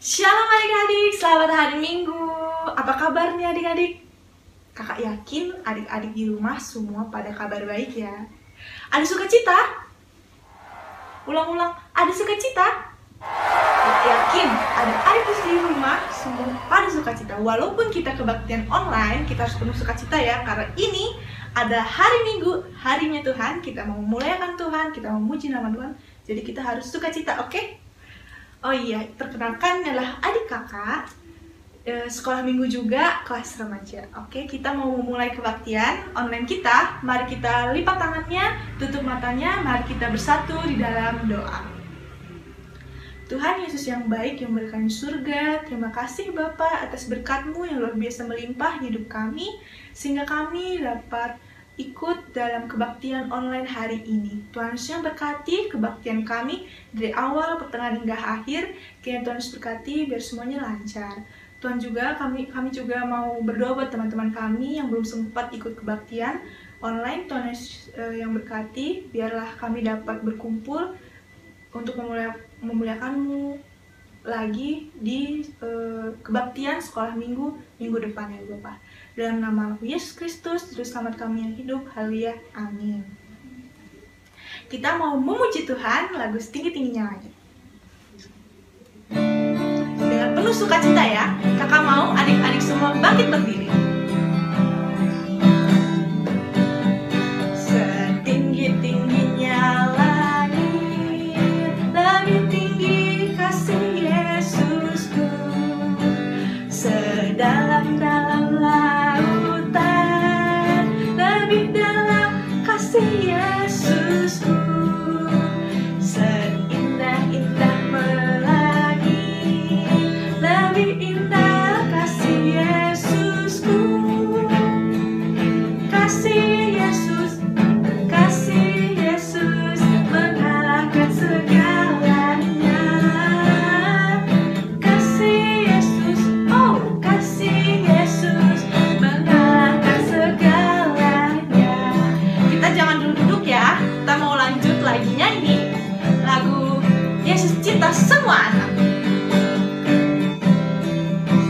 Shalom adik-adik, selamat hari Minggu. Apa kabarnya adik-adik? Kakak yakin adik-adik di rumah semua pada kabar baik ya. Ada sukacita? Ulang-ulang, ada sukacita? Yakin adik-adik di rumah semua pada sukacita. Walaupun kita kebaktian online, kita harus penuh sukacita ya. Karena ini ada hari Minggu, harinya Tuhan. Kita mau memuliakan Tuhan, kita mau memuji nama Tuhan. Jadi kita harus sukacita, oke? Oh iya, perkenalkan adalah adik kakak sekolah minggu juga kelas remaja. Oke, kita mau memulai kebaktian online kita. Mari kita lipat tangannya, tutup matanya, mari kita bersatu di dalam doa. Tuhan Yesus yang baik yang memberikan surga, terima kasih Bapa atas berkat-Mu yang luar biasa melimpah di hidup kami, sehingga kami dapat ikut dalam kebaktian online hari ini. Tuhan Yesus yang berkati kebaktian kami dari awal, pertengahan hingga akhir. Kiranya Tuhan Yesus berkati biar semuanya lancar. Tuhan juga kami juga mau berdoa buat teman-teman kami yang belum sempat ikut kebaktian online. Tuhan Yesus yang berkati biarlah kami dapat berkumpul untuk memuliakan-Mu lagi di kebaktian sekolah minggu depan ya Bapak. Dalam nama Yesus Kristus, Juru Selamat kami yang hidup, haleluya, amin. Kita mau memuji Tuhan, lagu setinggi-tingginya lagi. Dengan penuh sukacita ya, kakak mau adik-adik semua bangkit berdiri. Setinggi-tingginya langit, lebih tinggi kasih Yesusku, sedalam-dalam lautan, lebih dalam kasih Yesusku, seindah-indah pelangi, lebih indah kasih Yesusku, kasih Yesus, kasih Yesus mengalahkan segalanya, kasih Yesus, oh kasih Yesus mengalahkan segalanya. Kita jangan duduk-duduk ya, kita mau lanjut lagi nyanyi lagu Yesus cinta semua anak.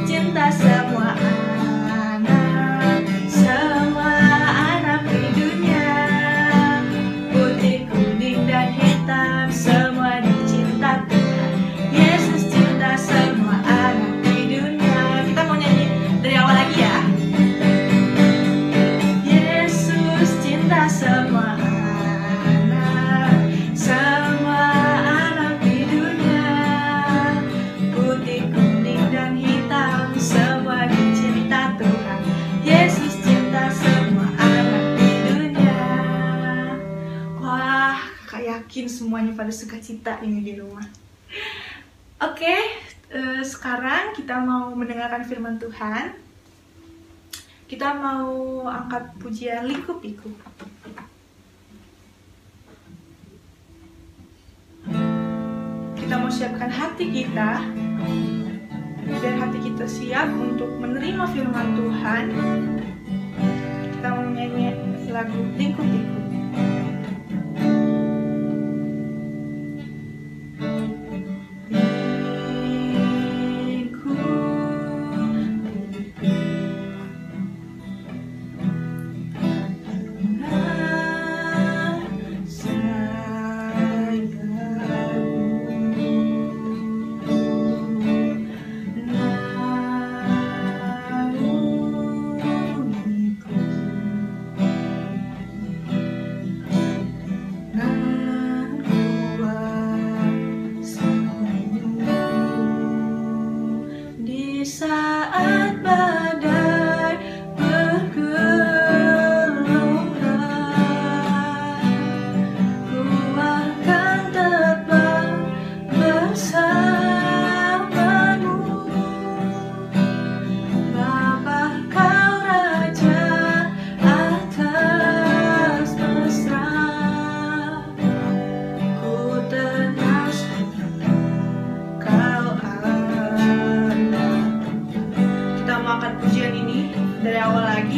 Cinta semua anak di dunia, putih, kuning, dan hitam, semua dicinta Tuhan. Yesus cinta semua anak di dunia. Kita mau nyanyi dari awal lagi ya. Yesus cinta semua anak di dunia, putih, kuning, dan hitam, semua dicinta Tuhan. Yesus cinta semua anak di dunia. Wah, kakak yakin semuanya pada sukacita ini di rumah. Oke, sekarang kita mau mendengarkan firman Tuhan. Kita mau angkat pujian liku-piku. Kita mau siapkan hati kita, biar hati kita siap untuk menerima firman Tuhan. Kita mau nyanyi lagu liku-piku.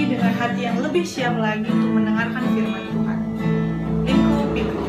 Dengan hati yang lebih siap lagi untuk mendengarkan firman Tuhan. Liku-piku.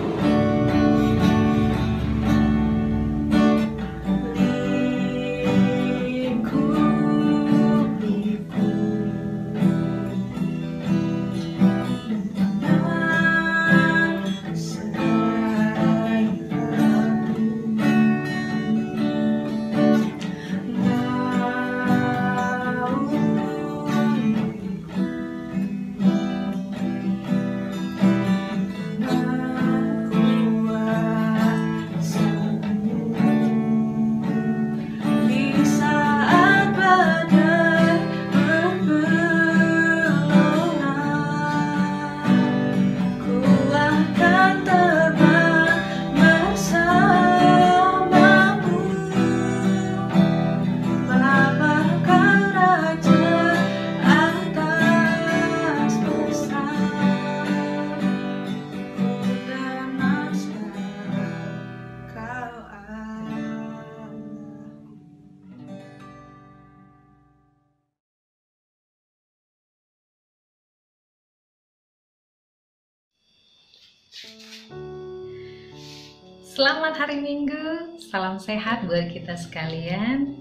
Selamat hari Minggu, salam sehat buat kita sekalian.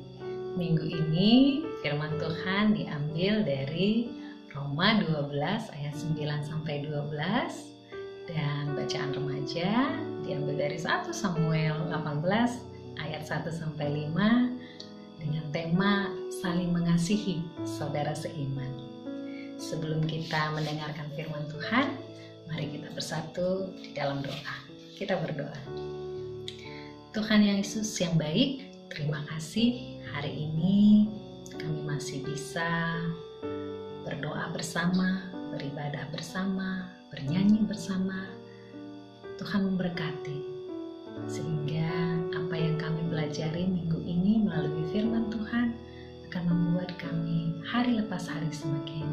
Minggu ini firman Tuhan diambil dari Roma 12 ayat 9-12 dan bacaan remaja diambil dari 1 Samuel 18 ayat 1-5 dengan tema saling mengasihi saudara seiman. Sebelum kita mendengarkan firman Tuhan, mari kita bersatu di dalam doa. Kita berdoa. Tuhan Yesus yang baik, terima kasih hari ini kami masih bisa berdoa bersama, beribadah bersama, bernyanyi bersama. Tuhan memberkati sehingga apa yang kami pelajari minggu ini melalui firman Tuhan akan membuat kami hari lepas hari semakin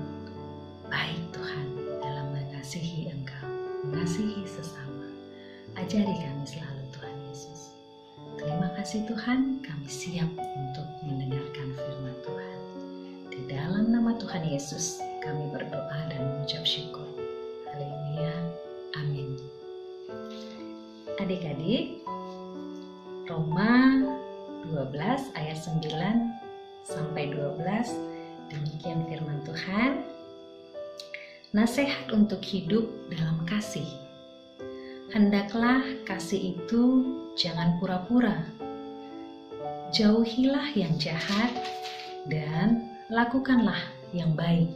baik Tuhan dalam mengasihi Engkau, mengasihi sesama. Ajari kami selalu Tuhan Yesus. Terima kasih Tuhan, kami siap untuk mendengarkan firman Tuhan. Di dalam nama Tuhan Yesus, kami berdoa dan mengucap syukur. Haleluya, amin. Adik-adik, Roma 12 ayat 9-12, demikian firman Tuhan. Nasihat untuk hidup dalam kasih. Hendaklah kasih itu jangan pura-pura. Jauhilah yang jahat dan lakukanlah yang baik.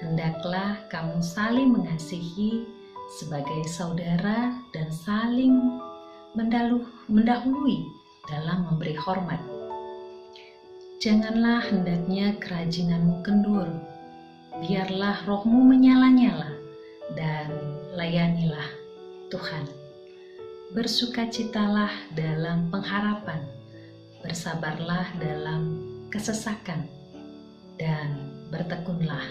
Hendaklah kamu saling mengasihi sebagai saudara dan saling mendahului dalam memberi hormat. Janganlah hendaknya kerajinanmu kendur. Biarlah rohmu menyala-nyala dan layanilah Tuhan. Bersukacitalah dalam pengharapan, bersabarlah dalam kesesakan, dan bertekunlah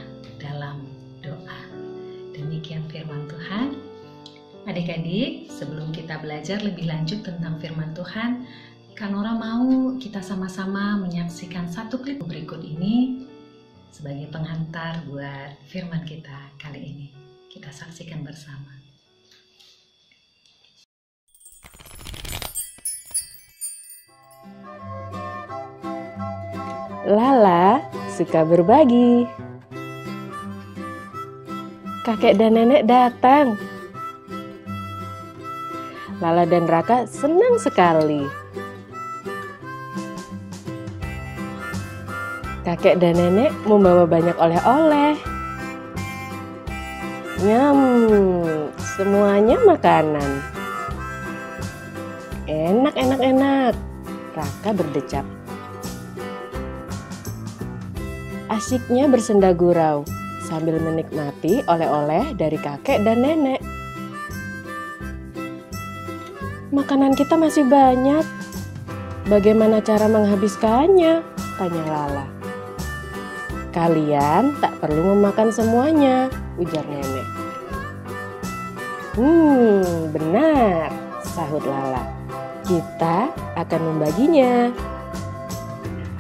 dalam doa. Demikian firman Tuhan. Adik-adik, sebelum kita belajar lebih lanjut tentang firman Tuhan, Kanora mau kita sama-sama menyaksikan satu klip berikut ini sebagai pengantar buat firman kita kali ini. Kita saksikan bersama. Lala suka berbagi. Kakek dan nenek datang. Lala dan Raka senang sekali. Kakek dan nenek membawa banyak oleh-oleh. Nyam, semuanya makanan. Enak, enak, enak. Raka berdecap. Asyiknya bersenda gurau sambil menikmati oleh-oleh dari kakek dan nenek. Makanan kita masih banyak. Bagaimana cara menghabiskannya? Tanya Lala. Kalian tak perlu memakan semuanya, ujar nenek. Benar, sahut Lala. Kita akan membaginya.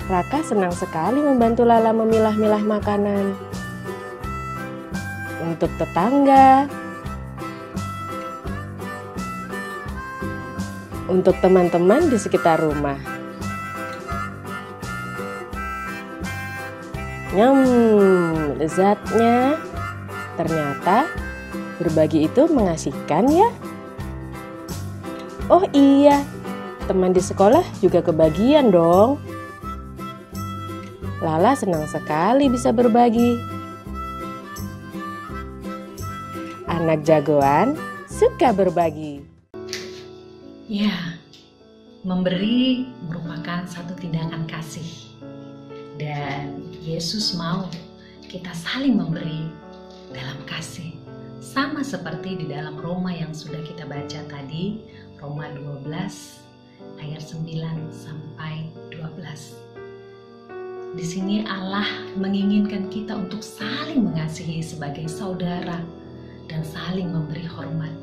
Raka senang sekali membantu Lala memilah-milah makanan. Untuk tetangga, untuk teman-teman di sekitar rumah. Nyam, lezatnya. Ternyata berbagi itu mengasihkan ya. Oh iya, teman di sekolah juga kebagian dong. Lala senang sekali bisa berbagi. Anak jagoan suka berbagi. Ya, memberi merupakan satu tindakan kasih. Dan Yesus mau kita saling memberi dalam kasih. Sama seperti di dalam Roma yang sudah kita baca tadi, Roma 12 ayat 9-12. Di sini Allah menginginkan kita untuk saling mengasihi sebagai saudara dan saling memberi hormat.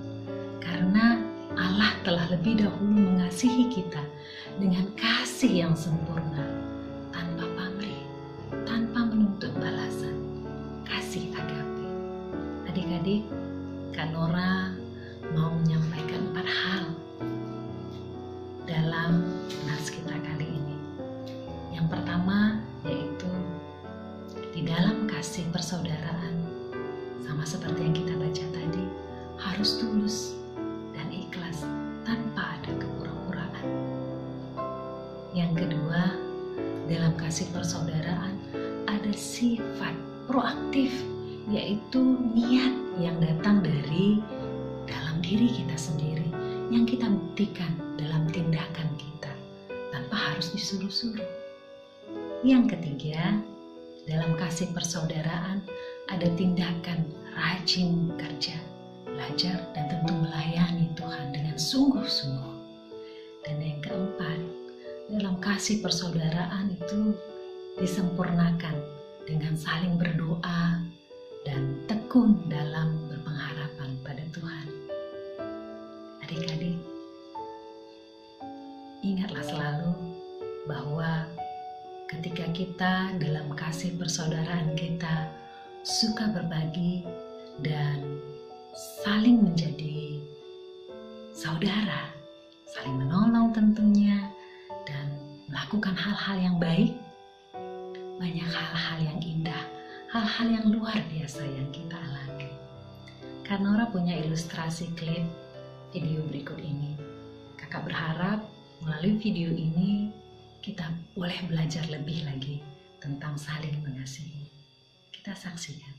Karena Allah telah lebih dahulu mengasihi kita dengan kasih yang sempurna, tanpa pamrih, tanpa menuntut balasan. Kasih agape. Adik-adik, Kak Nora mau menyampaikan 4 hal dalam nats kita kali ini. Yang pertama yaitu di dalam kasih persaudaraan, sama seperti yang kita baca tadi, harus tulus dan ikhlas tanpa ada kepura-puraan. Yang kedua, dalam kasih persaudaraan ada sifat proaktif, yaitu niat yang datang dari dalam diri kita sendiri, yang kita buktikan dalam tindakan kita tanpa harus disuruh-suruh. Yang ketiga, dalam kasih persaudaraan ada tindakan rajin bekerja, belajar, dan tentu melayani Tuhan dengan sungguh-sungguh. Dan yang keempat, dalam kasih persaudaraan itu disempurnakan dengan saling berdoa dan tekun dalam berpengharapan pada Tuhan. Adik-adik, ingatlah selalu bahwa ketika kita dalam kasih persaudaraan kita suka berbagi dan saling menjadi saudara, saling menolong tentunya, dan melakukan hal-hal yang baik, banyak hal-hal yang indah, hal-hal yang luar biasa yang kita alami. Kak Nora punya ilustrasi klip video berikut ini. Kakak berharap melalui video ini kita boleh belajar lebih lagi tentang saling mengasihi. Kita saksikan.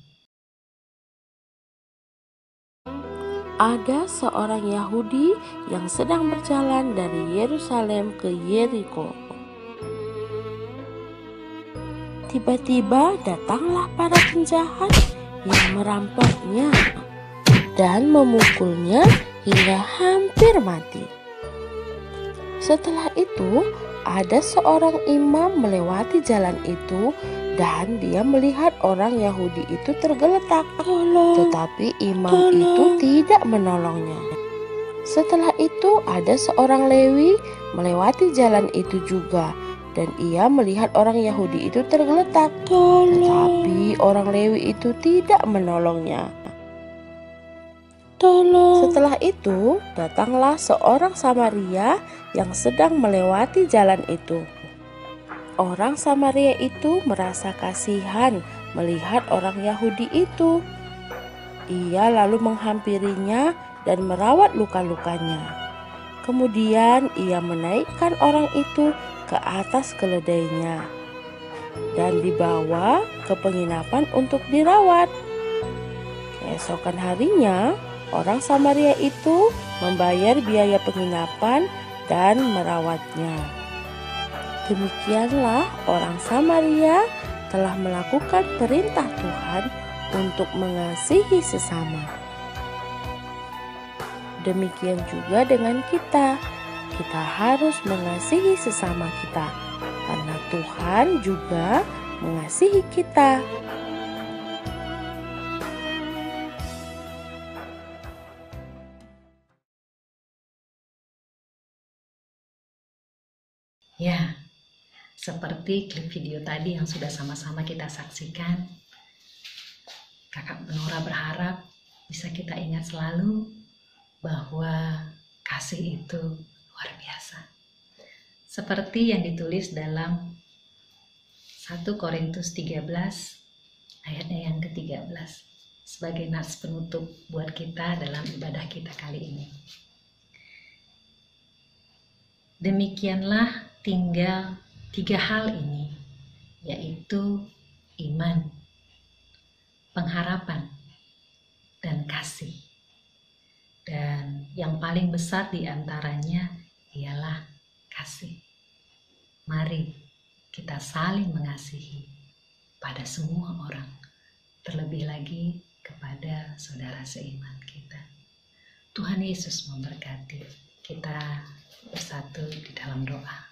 Ada seorang Yahudi yang sedang berjalan dari Yerusalem ke Yeriko. Tiba-tiba datanglah para penjahat yang merampoknya dan memukulnya hingga hampir mati. Setelah itu, ada seorang imam melewati jalan itu dan dia melihat orang Yahudi itu tergeletak. Tetapi imam itu tidak menolongnya. Setelah itu ada seorang Lewi melewati jalan itu juga dan ia melihat orang Yahudi itu tergeletak. Tetapi orang Lewi itu tidak menolongnya. Setelah itu datanglah seorang Samaria yang sedang melewati jalan itu. Orang Samaria itu merasa kasihan melihat orang Yahudi itu. Ia lalu menghampirinya dan merawat luka-lukanya. Kemudian ia menaikkan orang itu ke atas keledainya dan dibawa ke penginapan untuk dirawat. Keesokan harinya, orang Samaria itu membayar biaya penginapan dan merawatnya. Demikianlah orang Samaria telah melakukan perintah Tuhan untuk mengasihi sesama. Demikian juga dengan kita. Kita harus mengasihi sesama kita, karena Tuhan juga mengasihi kita. Ya, seperti klip video tadi yang sudah sama-sama kita saksikan, Kakak Nora berharap bisa kita ingat selalu bahwa kasih itu luar biasa. Seperti yang ditulis dalam 1 Korintus 13 ayatnya yang ke-13 sebagai nats penutup buat kita dalam ibadah kita kali ini. Demikianlah tinggal 3 hal ini, yaitu iman, pengharapan, dan kasih. Dan yang paling besar di antaranya ialah kasih. Mari kita saling mengasihi pada semua orang, terlebih lagi kepada saudara seiman kita. Tuhan Yesus memberkati. Kita bersatu di dalam doa.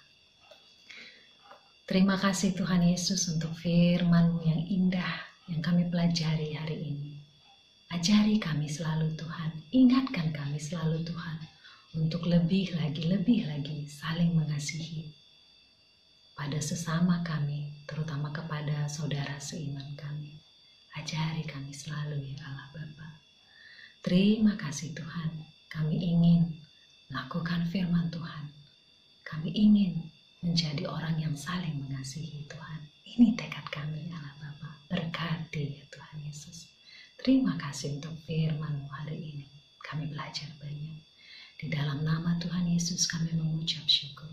Terima kasih Tuhan Yesus untuk firman-Mu yang indah yang kami pelajari hari ini. Ajari kami selalu Tuhan, ingatkan kami selalu Tuhan untuk lebih lagi saling mengasihi pada sesama kami, terutama kepada saudara seiman kami. Ajari kami selalu ya Allah Bapa. Terima kasih Tuhan. Kami ingin lakukan firman Tuhan. Kami ingin menjadi orang yang saling mengasihi Tuhan. Ini tekad kami Allah Bapa. Berkati ya Tuhan Yesus. Terima kasih untuk firman-Mu hari ini. Kami belajar banyak. Di dalam nama Tuhan Yesus kami mengucap syukur.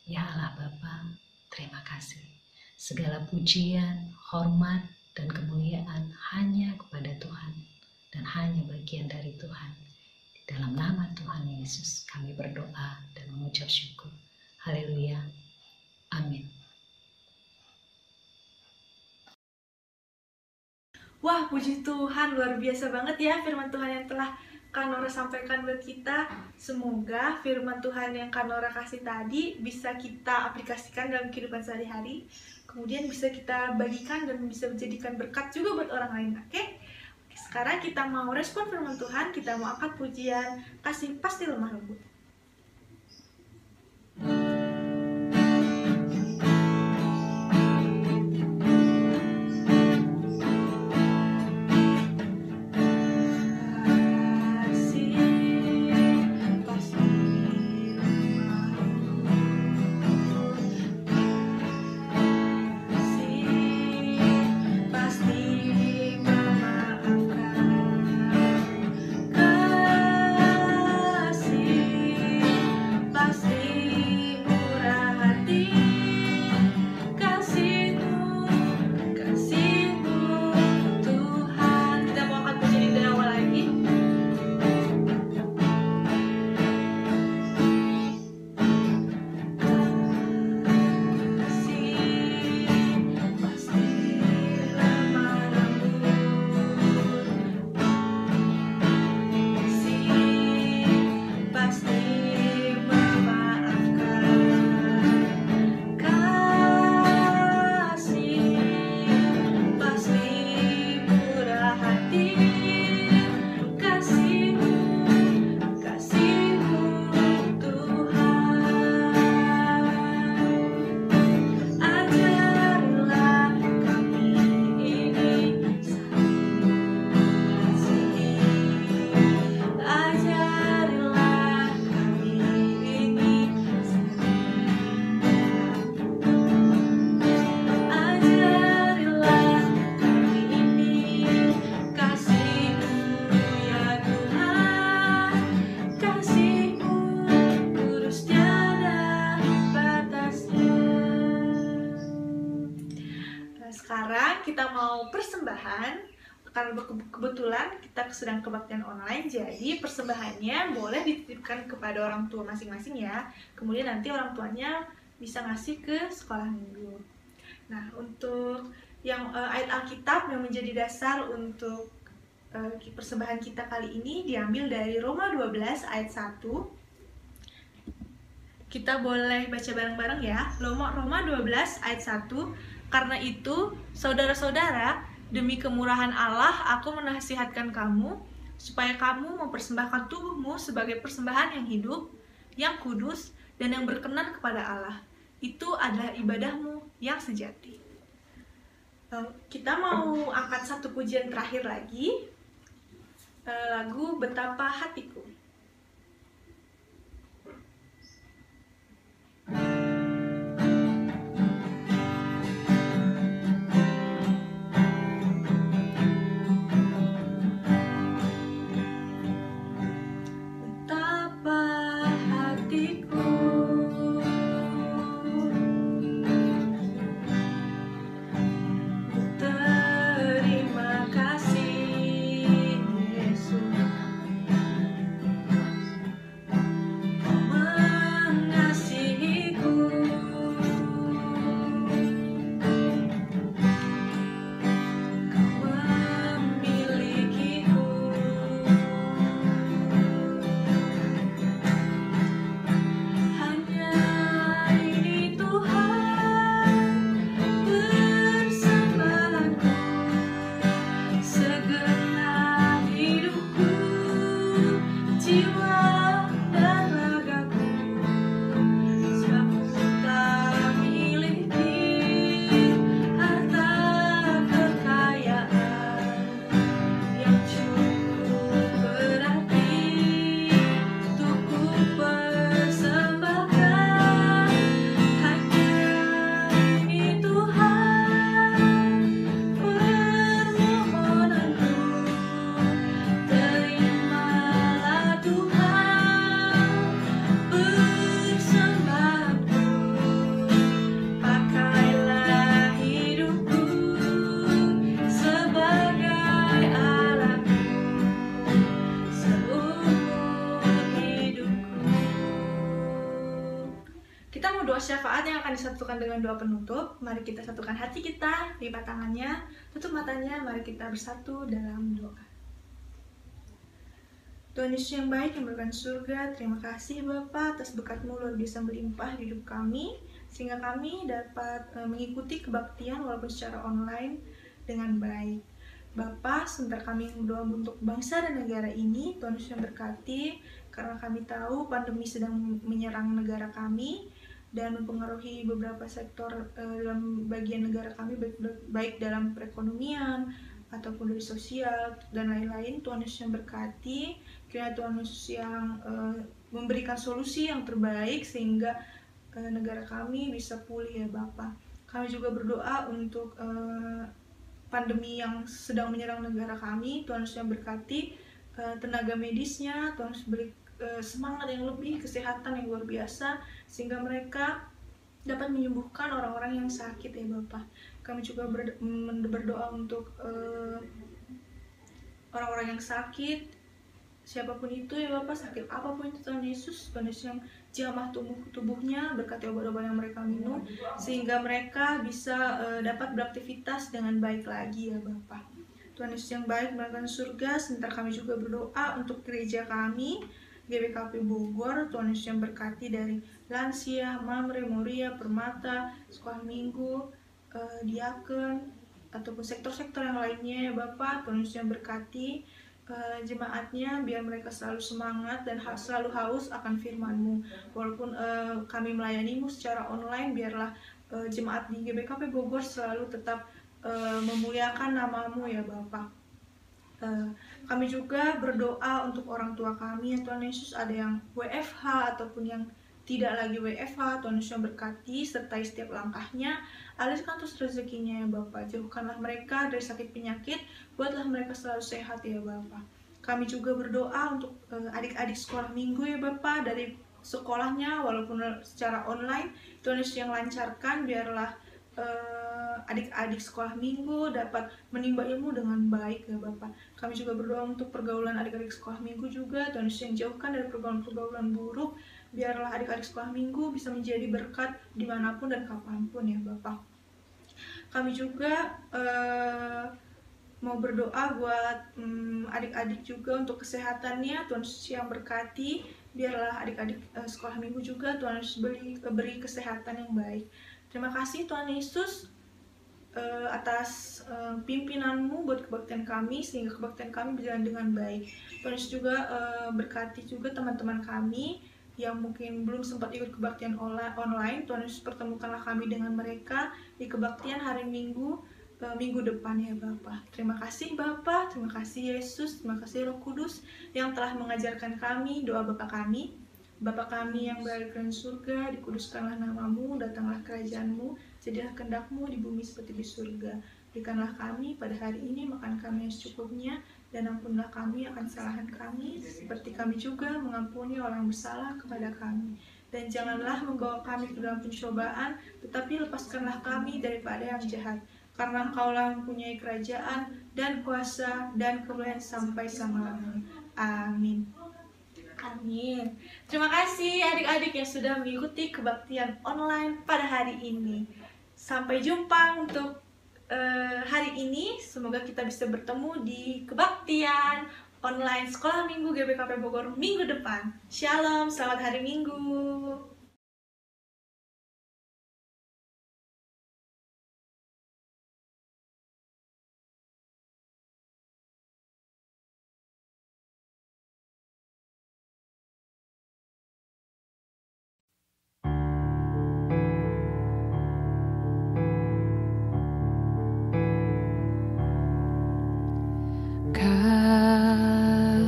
Ya Allah Bapa, terima kasih. Segala pujian, hormat, dan kemuliaan hanya kepada Tuhan. Dan hanya bagian dari Tuhan. Di dalam nama Tuhan Yesus kami berdoa dan mengucap syukur. Haleluya. Amin. Wah, puji Tuhan, luar biasa banget ya firman Tuhan yang telah Kak Nora sampaikan buat kita. Semoga firman Tuhan yang Kak Nora kasih tadi bisa kita aplikasikan dalam kehidupan sehari-hari. Kemudian bisa kita bagikan dan bisa menjadikan berkat juga buat orang lain, oke? Sekarang kita mau respon firman Tuhan, kita mau angkat pujian, kasih pasti lemah lembut. Sekarang kita mau persembahan. Karena kebetulan kita sedang kebaktian online, jadi persembahannya boleh dititipkan kepada orang tua masing-masing ya. Kemudian nanti orang tuanya bisa ngasih ke sekolah minggu. Nah, untuk yang ayat Alkitab yang menjadi dasar untuk persembahan kita kali ini diambil dari Roma 12 ayat 1. Kita boleh baca bareng-bareng ya. Roma 12 ayat 1. Karena itu, saudara-saudara, demi kemurahan Allah, aku menasihatkan kamu, supaya kamu mempersembahkan tubuhmu sebagai persembahan yang hidup, yang kudus, dan yang berkenan kepada Allah. Itu adalah ibadahmu yang sejati. Kita mau angkat satu pujian terakhir lagi, lagu Betapa Hatiku. doa syafaat yang akan disatukan dengan doa penutup. Mari kita satukan hati kita, lipat tangannya, tutup matanya, mari kita bersatu dalam doa. Tuhan Yesus yang baik, yang berkenan surga, terima kasih Bapa atas berkat-Mu luar biasa melimpah di hidup kami, sehingga kami dapat mengikuti kebaktian walaupun secara online dengan baik. Bapa, sebentar kami berdoa untuk bangsa dan negara ini, Tuhan Yesus yang berkati, karena kami tahu pandemi sedang menyerang negara kami dan mempengaruhi beberapa sektor dalam bagian negara kami, baik dalam perekonomian ataupun dari sosial dan lain-lain. Tuhan Yesus yang berkati, kiranya Tuhan Yesus yang memberikan solusi yang terbaik sehingga negara kami bisa pulih ya Bapa. Kami juga berdoa untuk pandemi yang sedang menyerang negara kami. Tuhan Yesus yang berkati tenaga medisnya, Tuhan Yesus beri semangat yang lebih, kesehatan yang luar biasa sehingga mereka dapat menyembuhkan orang-orang yang sakit ya Bapak. Kami juga berdoa untuk orang-orang yang sakit, siapapun itu ya Bapak, sakit apapun itu Tuhan Yesus yang jamah tubuhnya, berkati obat-obat yang mereka minum sehingga mereka bisa dapat beraktivitas dengan baik lagi ya Bapak. Tuhan Yesus yang baik berkenan surga, sebentar kami juga berdoa untuk gereja kami GBKP Bogor. Tuhan Yesus yang berkati dari lansia, Mamre, Moria, Permata, sekolah minggu, diaken, ataupun sektor-sektor yang lainnya ya Bapak. Tuhan Yesus yang berkati jemaatnya, biar mereka selalu semangat dan selalu haus akan firman-Mu. Walaupun kami melayani-Mu secara online, biarlah jemaat di GBKP Bogor selalu tetap memuliakan nama-Mu ya Bapak. Kami juga berdoa untuk orang tua kami ya Tuhan Yesus, ada yang WFH ataupun yang tidak lagi WFH. Tuhan Yesus yang berkati, sertai setiap langkahnya, alirkan terus rezekinya ya Bapak. Jauhkanlah mereka dari sakit penyakit, buatlah mereka selalu sehat ya Bapak. Kami juga berdoa untuk adik-adik sekolah minggu ya Bapak, dari sekolahnya walaupun secara online. Tuhan Yesus yang lancarkan, biarlah adik-adik sekolah minggu dapat menimba ilmu dengan baik ya Bapak. Kami juga berdoa untuk pergaulan adik-adik sekolah minggu juga, Tuhan Yesus yang jauhkan dari pergaulan-pergaulan buruk, biarlah adik-adik sekolah minggu bisa menjadi berkat dimanapun dan kapanpun ya Bapak. Kami juga mau berdoa buat adik-adik juga untuk kesehatannya, Tuhan Yesus yang berkati, biarlah adik-adik sekolah minggu juga Tuhan Yesus beri kesehatan yang baik. Terima kasih Tuhan Yesus atas pimpinan-Mu buat kebaktian kami, sehingga kebaktian kami berjalan dengan baik. Tuhan Yesus juga berkati juga teman-teman kami yang mungkin belum sempat ikut kebaktian online. Tuhan Yesus pertemukanlah kami dengan mereka di kebaktian hari Minggu depan ya Bapak. Terima kasih Bapak, terima kasih Yesus, terima kasih Roh Kudus yang telah mengajarkan kami doa Bapa kami. Bapa kami yang berada di surga, dikuduskanlah nama-Mu, datanglah kerajaan-Mu, jadilah kehendak-Mu di bumi seperti di surga. Berikanlah kami pada hari ini makan kami yang secukupnya, dan ampunilah kami akan kesalahan kami, seperti kami juga mengampuni orang yang bersalah kepada kami. Dan janganlah membawa kami ke dalam pencobaan, tetapi lepaskanlah kami daripada yang jahat. Karena Engkaulah mempunyai kerajaan dan kuasa dan kemuliaan sampai selama-lamanya. Amin. Amin. Terima kasih adik-adik yang sudah mengikuti kebaktian online pada hari ini. Sampai jumpa untuk hari ini. Semoga kita bisa bertemu di kebaktian online Sekolah Minggu GBKP Bogor minggu depan. Shalom, selamat hari Minggu.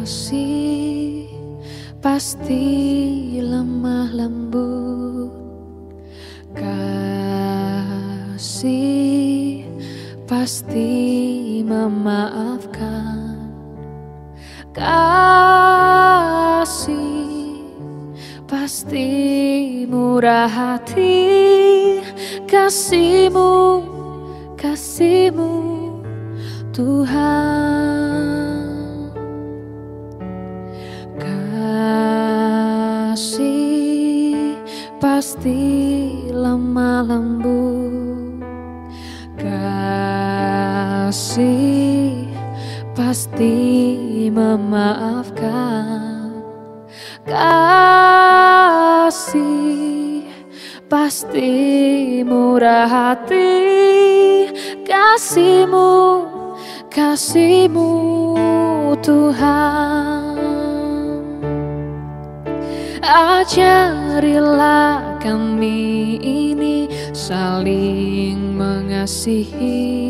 Kasih pasti lemah lembut, kasih pasti memaafkan, kasih pasti murah hati, kasih-Mu Tuhan. Kasih pasti pasti memaafkan. Kasih pasti murah hati. Kasih-Mu, kasih-Mu Tuhan. Ajarilah kami ini saling mengasihi.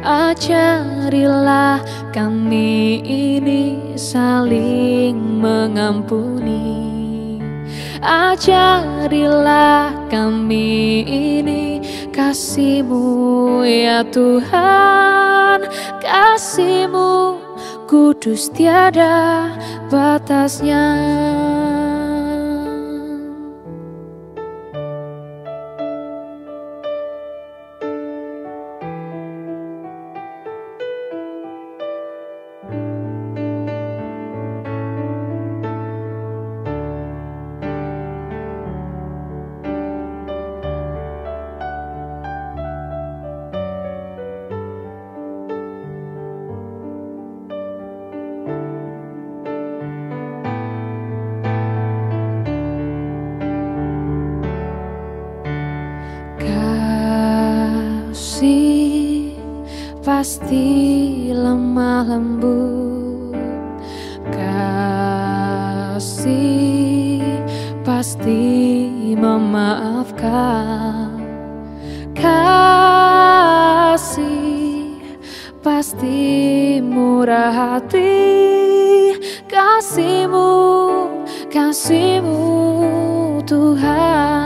Ajarilah kami ini saling mengampuni. Ajarilah kami ini kasih-Mu ya Tuhan. Kasih-Mu kudus tiada batasnya. Kasih pasti lemah lembut. Kasih pasti memaafkan. Kasih pasti murah hati. Kasih-Mu, kasih-Mu Tuhan.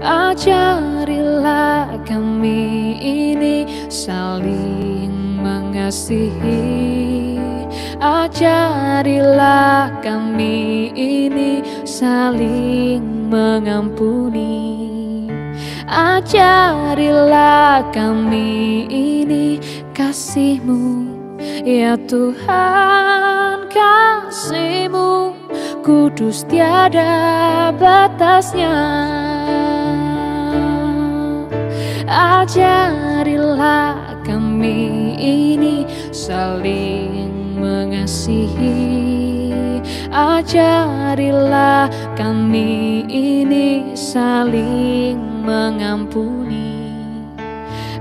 Ajarilah kami ini saling mengasihi. Ajarilah kami ini saling mengampuni. Ajarilah kami ini kasih-Mu ya Tuhan. Kasih-Mu kudus tiada batasnya. Ajarilah kami ini saling mengasihi. Ajarilah kami ini saling mengampuni.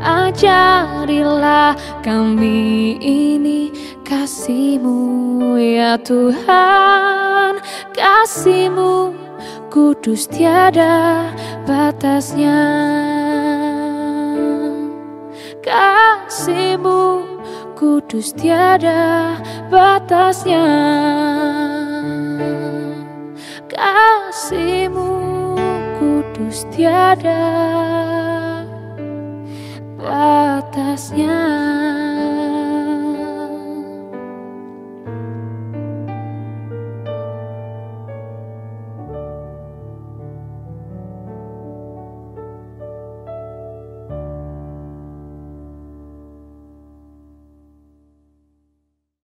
Ajarilah kami ini kasih-Mu ya Tuhan. Kasih-Mu kudus tiada batasnya. Kasih-Mu kudus tiada batasnya. Kasih-Mu kudus tiada batasnya.